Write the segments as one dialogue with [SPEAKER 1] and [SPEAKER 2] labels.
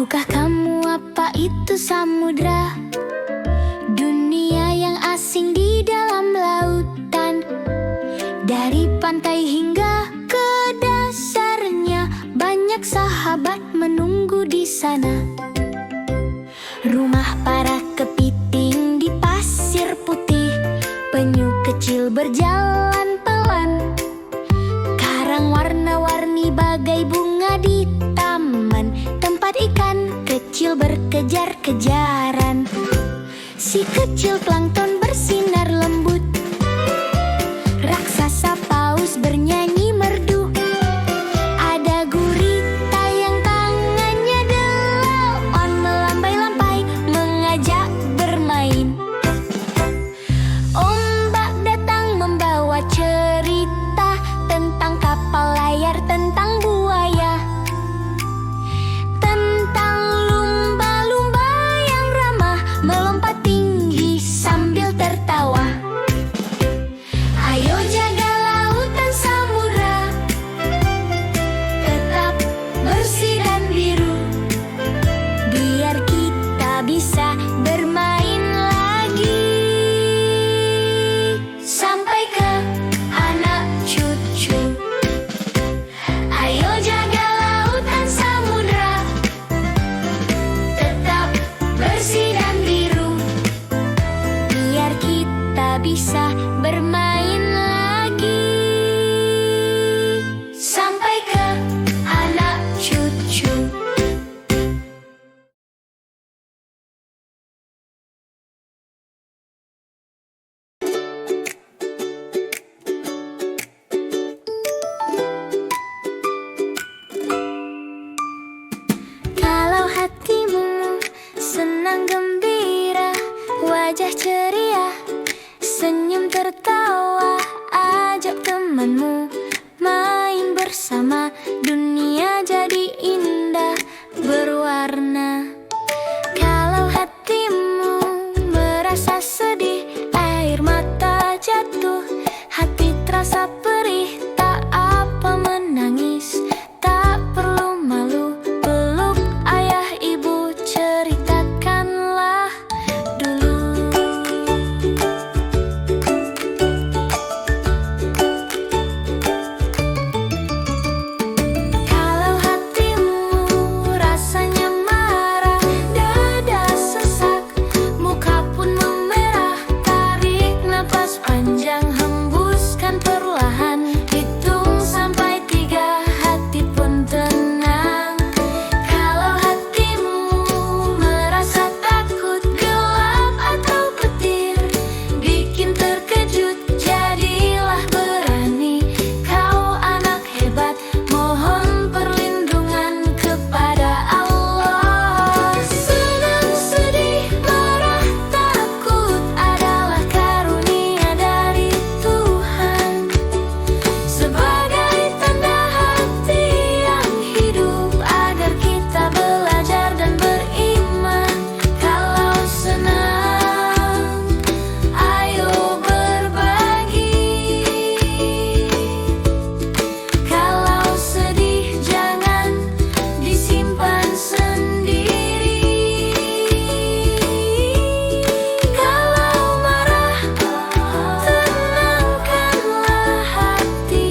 [SPEAKER 1] Tahukah kamu apa itu samudra? Dunia yang asing di dalam lautan. Dari pantai hingga ke dasarnya, banyak sahabat menunggu di sana. Rumah para kepiting di pasir putih, penyu kecil berjalan pelan. Karang warna-warni bagai bunga di taman, tempat ikan kecil berkejar-kejaran. Si kecil plankton bersinar lembut, raksasa paus bernyanyi merdu. Ada gurita yang tangannya delauan, melambai-lambai mengajak bermain. Ombak datang membawa cerita tentang kapal layar, tentang buaya, tentang lumba-lumba yang ramah melompat tinggi sambil tertawa. Ayo jaga lautan samudra, tetap bersih dan biru, biar kita bisa bermain lagi sampai ke anak cucu. Ayo jaga lautan samudra, tetap bersih dan biru, biar kita bisa bermain lagi sampai ke anak cucu. Kalau hatimu senang gembira, wajah ceria, senyum tertawa, ajak temanmu main bersama. Dunia jadi indah berwarna. Kalau hatimu merasa sedih, air mata jatuh, hati terasa perih, tak apa menangis, tak perlu malu. Peluk ayah ibu, ceritakanlah dulu. Kalau hatimu rasanya marah, dada sesak, muka pun memerah, tarik napas panjang, hembuskan perlahan, hitung sampai 3, hati pun tenang. Kalau hatimu merasa takut, gelap atau petir, bikin terkejut, jadilah berani. Kau anak hebat, mohon perlindungan kepada Allah. Senang, sedih, marah, takut adalah karunia dari Tuhan, sebagai tanda hati yang hidup, agar kita belajar dan beriman. Kalau senang, ayo berbagi. Kalau sedih, jangan disimpan sendiri. Kalau marah, tenangkanlah hati.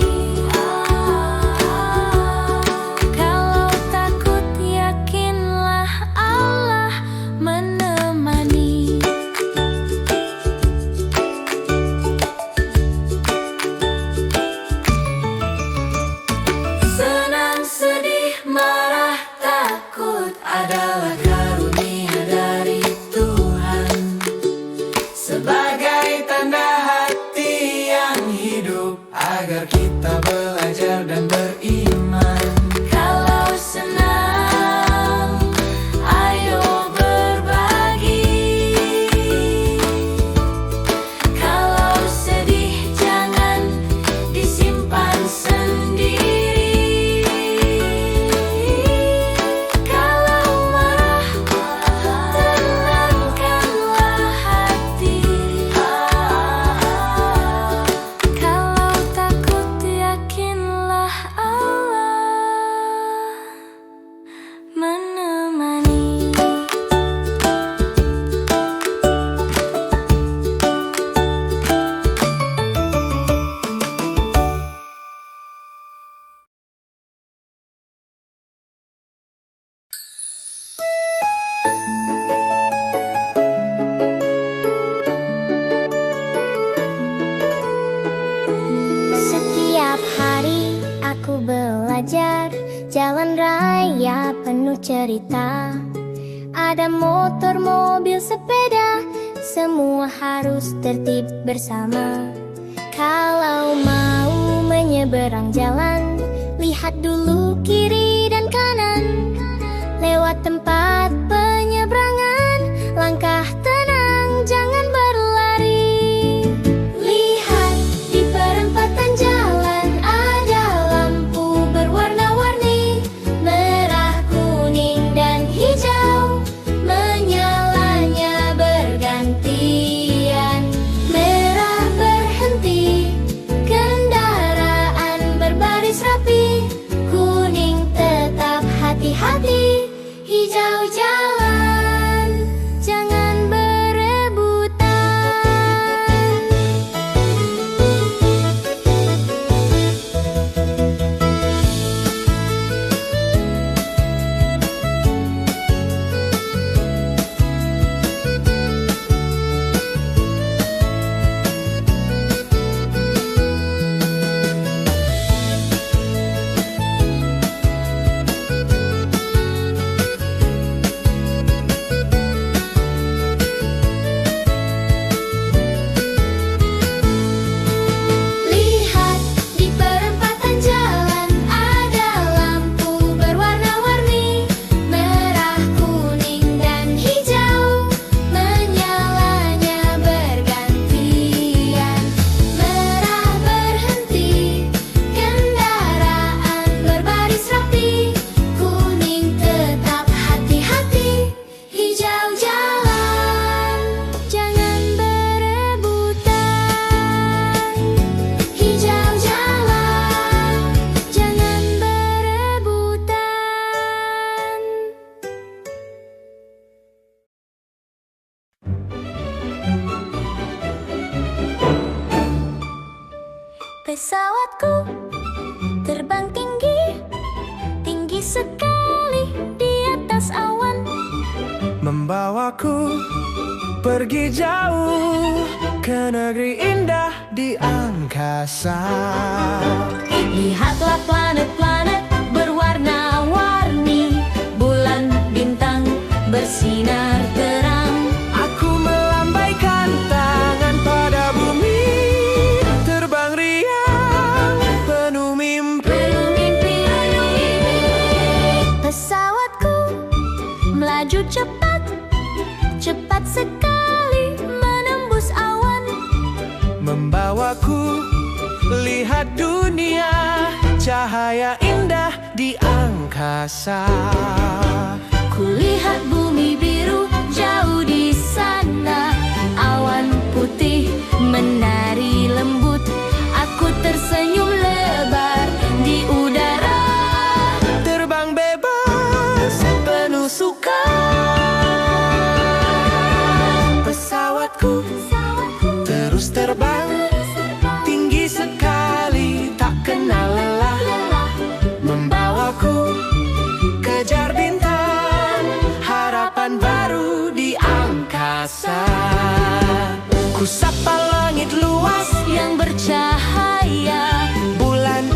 [SPEAKER 1] Kalau takut, yakinlah Allah menemani. Senang, sedih, marah, takut adalah karunia dari Tuhan, sebagai tanda hati yang hidup, agar kita belajar dan beriman. Kalau senang, ayo berbagi. Kalau sedih, jangan disimpan sendiri. Kalau marah, tenangkanlah hati. Kalau takut, yakinlah Allah
[SPEAKER 2] belajar. Jalan raya penuh cerita. Ada motor, mobil, sepeda, semua harus tertib bersama. Kalau mau menyeberang jalan, lihat dulu kiri dan kanan. Lewat tempat penyeberangan, langkah tenang, jangan berlari. Lihat di perempatan jalan, ada lampu berwarna-warni, merah, kuning, dan hijau, menyalanya bergantian. Merah berhenti, kendaraan berbaris rapi, kuning tetap hati-hati, hijau jalan, jangan berebutan. Lihat di perempatan jalan, ada lampu berwarna-warni, merah, kuning, dan hijau, menyalanya bergantian. Merah berhenti, kendaraan berbaris rapi, kuning tetap hati-hati, hijau jalan, jangan berebutan. Hijau jalan, jangan berebutan. Pesawatku terbang tinggi, tinggi sekali di atas awan.
[SPEAKER 3] Membawaku pergi jauh ke negeri indah di angkasa.
[SPEAKER 2] Lihatlah planet-planet berwarna-warni, bulan, bintang bersinar terang.
[SPEAKER 3] Aku melambaikan tangan pada bumi, terbang riang penuh mimpi.
[SPEAKER 2] Penuh mimpi. Pesawatku melaju cepat, cepat sekali menembus awan.
[SPEAKER 3] Membawaku lihat dunia, cahaya indah di angkasa.
[SPEAKER 2] Kulihat bumi biru jauh di sana, awan putih menari lembut. Aku tersenyum lebar di udara,
[SPEAKER 3] Terbang bebas penuh suka. Pesawatku terus terbang, tinggi sekali tak kenal lelah. Membawaku kejar bintang, harapan baru di angkasa. Ku sapa langit luas
[SPEAKER 2] yang bercahaya,
[SPEAKER 3] bulan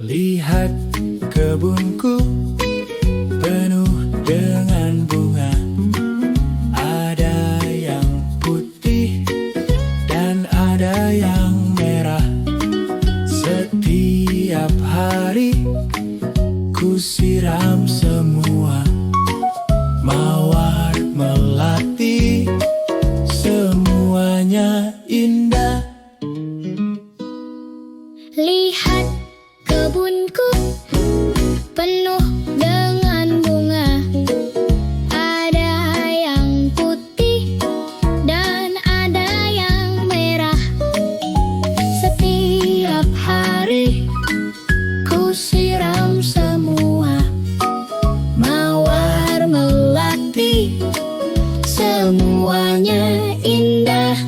[SPEAKER 3] Lihat kebunku penuh dengan bunga. Ada yang putih dan ada yang merah. Setiap hari ku siram semua. Mawar melati, semuanya indah.
[SPEAKER 2] Lihat kebunku penuh dengan bunga. Ada yang putih dan ada yang merah. Setiap hari ku siram semua. Mawar melati, semuanya indah.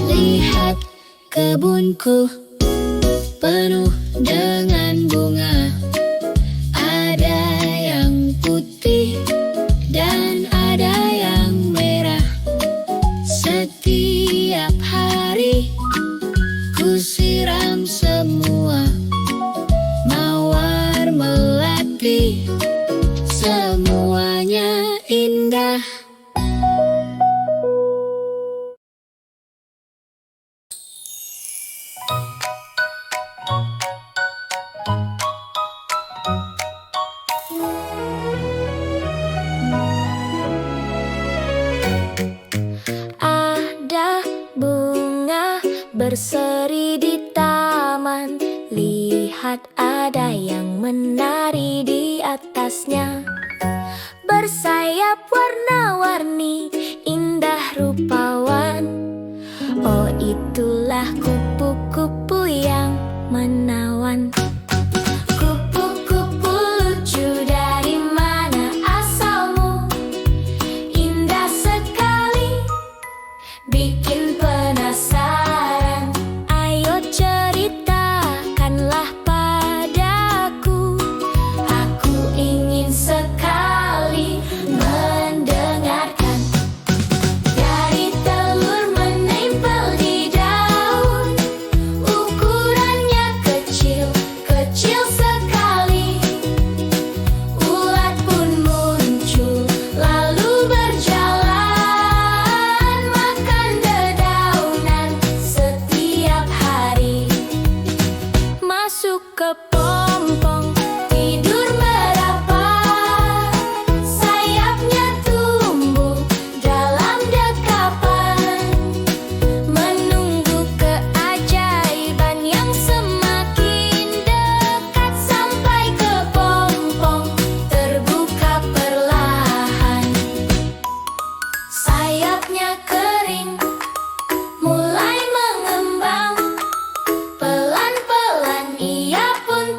[SPEAKER 2] Lihat kebunku penuh dengan bunga. Ada yang putih dan ada yang merah. Setiap hari ku siram semua. Mawar melati, semuanya indah. Ada bunga berseri di taman. Lihat ada yang menari di atasnya. Bersayap warna-warni, indah rupawan. Oh, itulah kupu-kupu yang menawan. Kupu-kupu lucu, dari mana asalmu? Indah sekali, bikin penasaran. Ayo ceritakanlah padaku. Aku ingin sekali mendengarkan. Dari telur menempel di daun, ukurannya kecil, kecil sekali. Ulat pun muncul, lalu berjalan, makan dedaunan setiap hari. Masuk ke pompong, tidur merapat. Sayapnya tumbuh dalam dekapan, menunggu keajaiban yang semakin dekat. Sampai ke pompong terbuka perlahan. Sayapnya kering, mulai mengembang. Pelan-pelan ia pun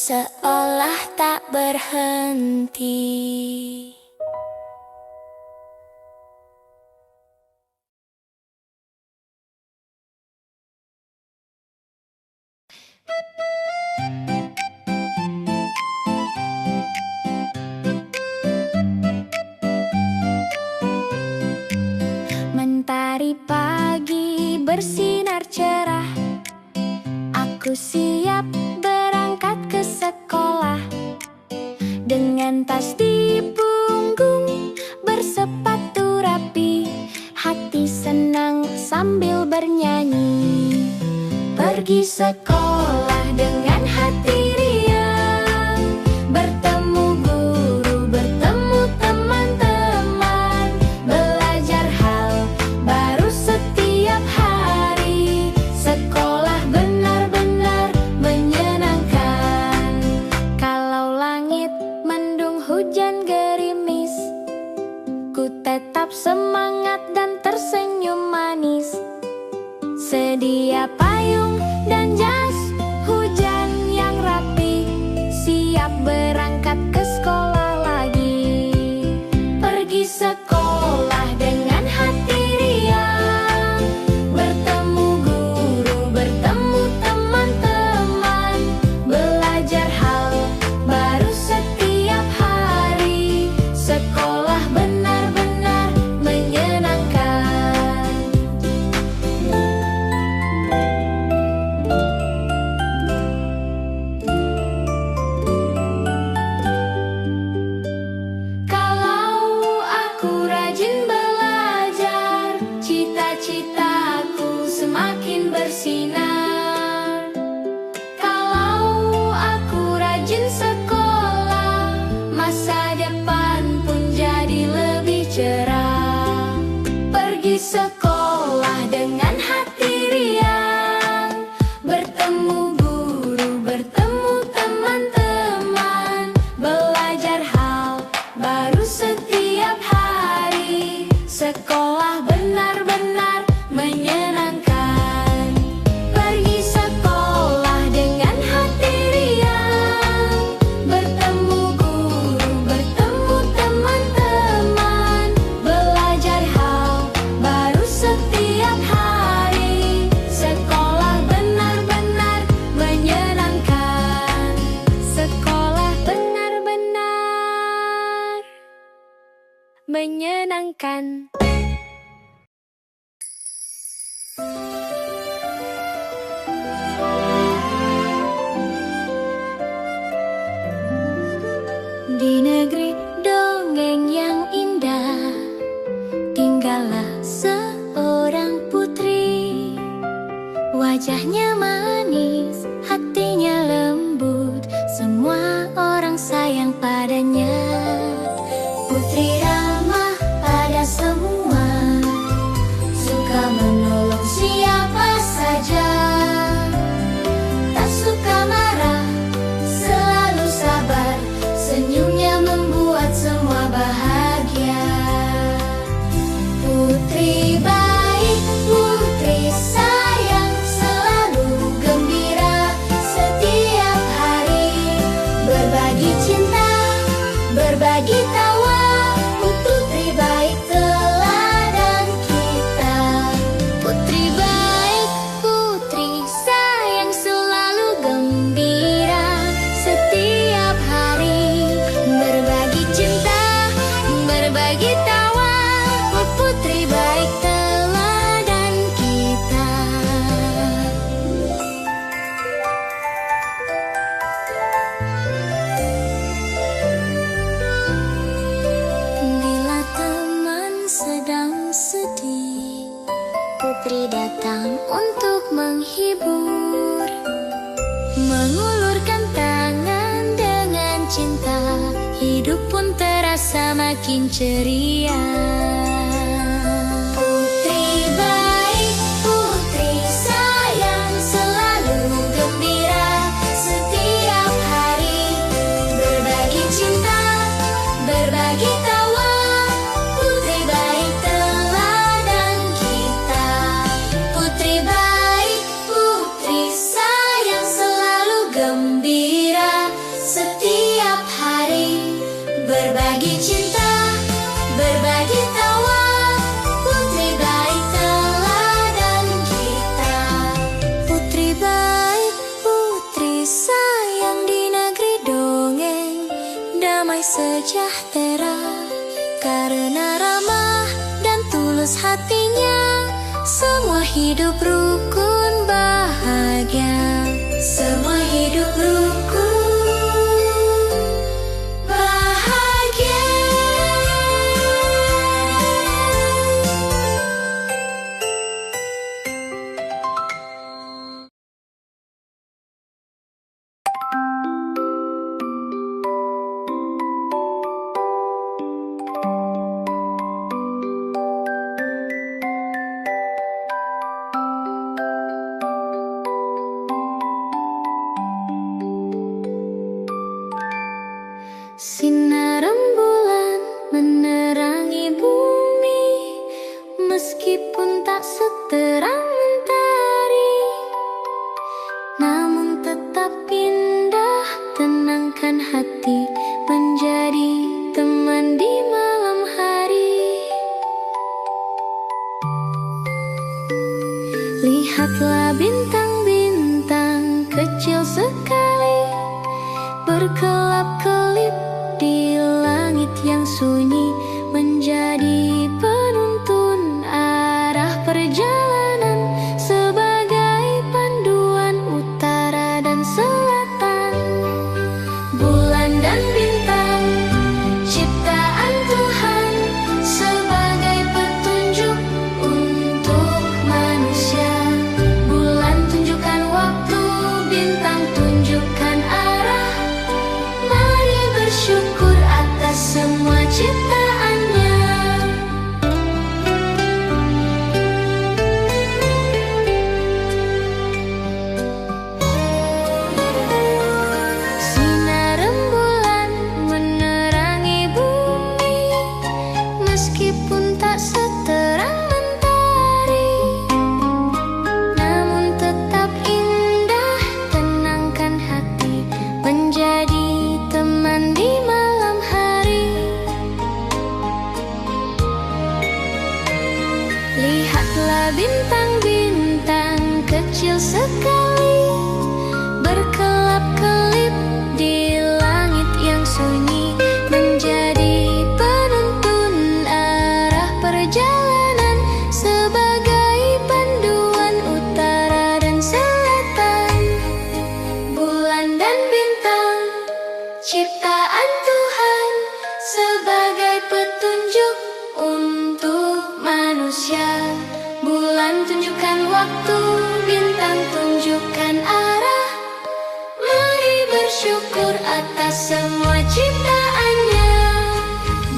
[SPEAKER 2] seolah tak berhenti. Mentari pagi bersinar cerah, aku siap berangkat ke sekolah. Dengan tas di punggung, bersepatu rapi, hati senang sambil bernyanyi. Pergi sekolah dengan hati riang, bertemu guru, bertemu teman-teman, belajar hal baru setiap hari. Sekolah benar-benar menyenangkan. Kalau langit mendung hujan gerimis, ku tetap semangat dan tersenyum manis. Sedia payung dan jas hujan yang rapi, siap berangkat ke sekolah lagi. Pergi sekolah dengan hati riang, bertemu guru, bertemu teman-teman, belajar hal baru setiap hari. Sekolah benar-benar menyenangkan. Kalau aku rajin belajar, cita-citaku semakin bersinar. Kalau aku rajin sekolah, masa depan pun jadi lebih cerah. Pergi sekolah dengan hati riang, bertemu guru, bertemu teman-teman, belajar hal baru setiap hari. Sekolah benar-benar menyenangkan. Pergi sekolah dengan hati riang, bertemu guru, bertemu teman-teman, belajar hal baru setiap hari. Sekolah benar-benar menyenangkan. Sekolah benar-benar menyenangkan. Di negeri dongeng yang indah, tinggallah seorang putri. Wajahnya manis, hatinya lembut, semua orang sayang padanya. Putri ramah pada semua, suka menolong siapa saja. Tak suka marah, selalu sabar, senyumnya membuat semua bahagia. Putri baik, putri sayang, selalu gembira setiap hari. Berbagi cinta, berbagi tawa, putri baik teladan kita. Putri baik, putri sayang, selalu gembira setiap hari. Berbagi cinta, berbagi tawa, putri baik teladan kita. Bila teman sedang sedih, putri datang untuk menghibur, mengulurkan tangan dengan cinta, hidup pun terasa makin ceria. Putri baik, putri sayang, selalu gembira setiap hari. Berbagi cinta, berbagi tawa, putri baik teladan kita. Putri baik, putri sayang, selalu gembira sejahtera. Karena ramah dan tulus hatinya, semua hidup rukun bahagia. Semua hidup rukun bahagia. Sinar rembulan menerangi bumi, meskipun tak seterang mentari, namun tetap indah. Tenangkan hati, menjadi teman di malam hari. Lihatlah bintang-bintang kecil sekali, berkelap-kelip di langit yang sunyi, menjadi penuntun arah perjalanan, sebagai panduan utara dan selatan. Bulan dan bintang, ciptaan Tuhan, sebagai petunjuk untuk manusia. Bulan tunjukkan waktu, bintang tunjukkan arah. Mari bersyukur atas semua ciptaannya. Sinar rembulan menerangi bumi, meskipun tak seterang mentari, namun tetap indah. Tenangkan hati, menjadi teman di malam hari. Lihatlah bintang-bintang kecil sekali, berkelap-kelip di langit yang sunyi, menjadi penuntun arah perjalanan, sebagai panduan utara dan selatan. Bulan dan bintang, ciptaan Tuhan, sebagai petunjuk untuk manusia. Bulan tunjukkan waktu, bintang tunjukkan arah. Mari bersyukur atas semua ciptaannya.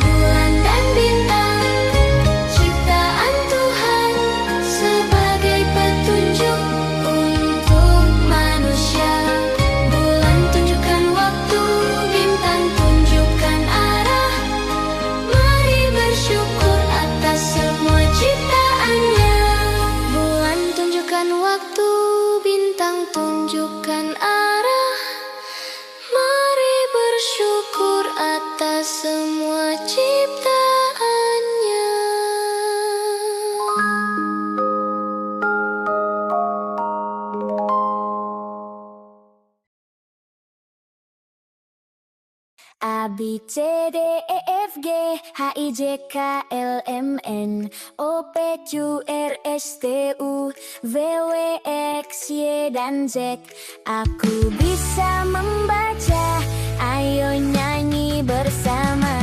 [SPEAKER 2] Bulan dan bintang, ciptaan Tuhan, sebagai petunjuk untuk manusia. Bulan tunjukkan waktu, bintang tunjukkan arah. Mari bersyukur atas semua ciptaannya. Bulan tunjukkan waktu, bintang tunjukkan arah. Mari bersyukur atas semua ciptaannya. A B C D E F G H I J K L M N O P Q R S T U V W X Y dan Z. Aku bisa membaca, ayo nyanyi bersama.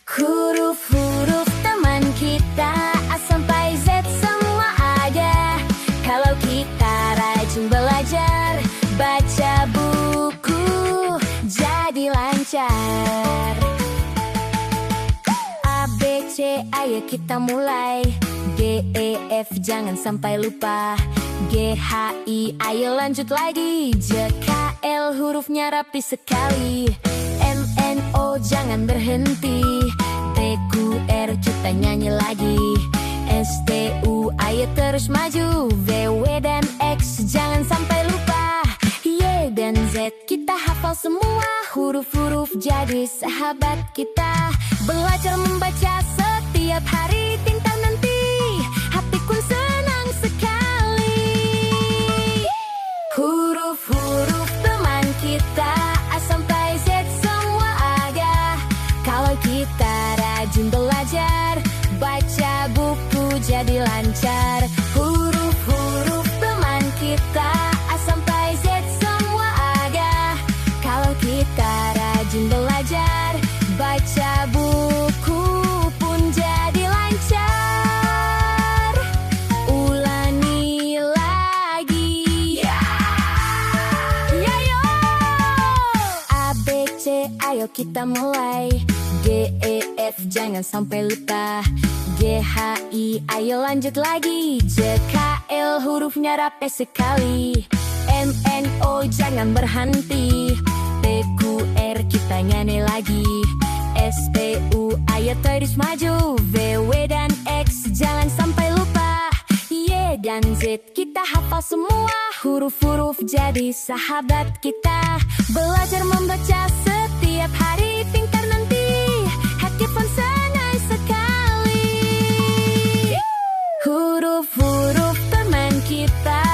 [SPEAKER 2] Huruf-huruf teman kita A sampai Z semua ada. Kalau kita rajin belajar, baca buku jadi lancar. A, B, C, ayo kita mulai. D, E, F, jangan sampai lupa. G, H, I, ayo lanjut lagi. J, K, L, hurufnya rapi sekali. M, N, O, jangan berhenti. P, Q, R, kita nyanyi lagi. S, T, U, ayo terus maju. V, W, dan X, jangan sampai lupa. Y dan Z, kita hafal semua. Huruf-huruf jadi sahabat kita. Belajar membaca setiap hari, tinta nanti hatiku senang sekali. Huruf-huruf teman kita A sampai Z semua ayo kita mulai. G, E, F, jangan sampai lupa. G, H, I, ayo lanjut lagi. J, K, L, hurufnya rapi sekali. M, N, O, jangan berhenti. P, Q, R, kita nyanyi lagi. S, T, U, ayo terus maju. V, W, dan X, jangan sampai lupa. Y dan Z, kita hafal semua. Huruf-huruf jadi sahabat kita. Belajar membaca setiap hari, pintar nanti. Hati pun senang sekali. Huruf-huruf teman kita.